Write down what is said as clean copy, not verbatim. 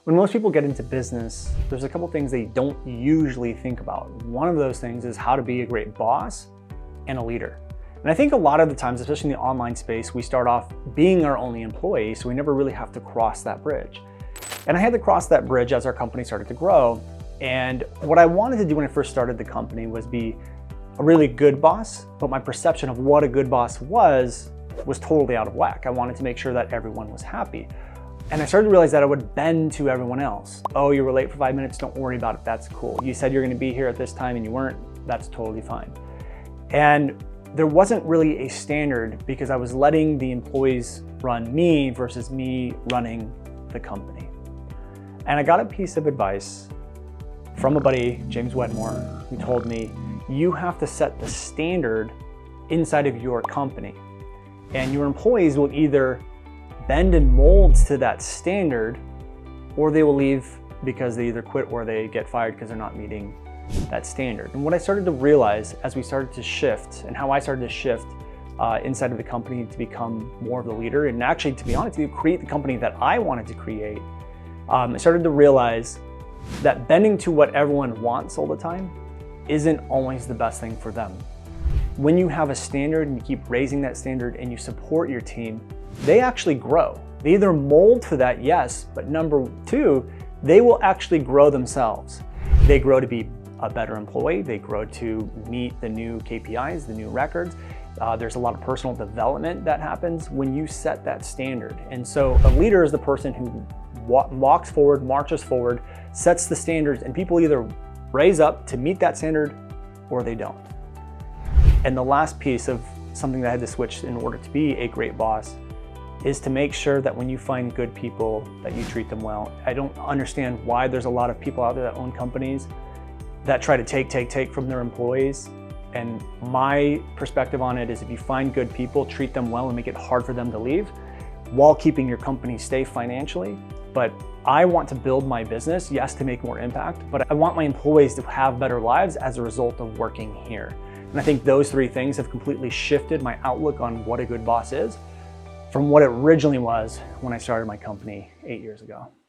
When most people get into business, there's a couple things they don't usually think about. One of those things is how to be a great boss and a leader. And I think a lot of the times, especially in the online space, we start off being our only employee, so we never really have to cross that bridge. And I had to cross that bridge as our company started to grow. And what I wanted to do when I first started the company was be a really good boss, but my perception of what a good boss was totally out of whack. I wanted to make sure that everyone was happy. And I started to realize that I would bend to everyone else. Oh, you were late for 5 minutes, don't worry about it, that's cool. You said you're gonna be here at this time and you weren't, that's totally fine. And there wasn't really a standard because I was letting the employees run me versus me running the company. And I got a piece of advice from a buddy, James Wedmore, who told me, you have to set the standard inside of your company. And your employees will either bend and mold to that standard, or they will leave because they either quit or they get fired because they're not meeting that standard. And what I started to realize as we started to shift, and how I started to shift inside of the company to become more of the leader, and actually, to be honest, to create the company that I wanted to create, I started to realize that bending to what everyone wants all the time isn't always the best thing for them. When you have a standard and you keep raising that standard and you support your team, they actually grow. They either mold to that, yes, but number two, they will actually grow themselves. They grow to be a better employee. They grow to meet the new KPIs, the new records. There's a lot of personal development that happens when you set that standard. And so a leader is the person who walks forward, marches forward, sets the standards, and people either raise up to meet that standard or they don't. And the last piece of something that I had to switch in order to be a great boss is to make sure that when you find good people, that you treat them well. I don't understand why there's a lot of people out there that own companies that try to take from their employees. And my perspective on it is, if you find good people, treat them well and make it hard for them to leave while keeping your company safe financially. But I want to build my business, yes, to make more impact, but I want my employees to have better lives as a result of working here. And I think those three things have completely shifted my outlook on what a good boss is from what it originally was when I started my company 8 years ago.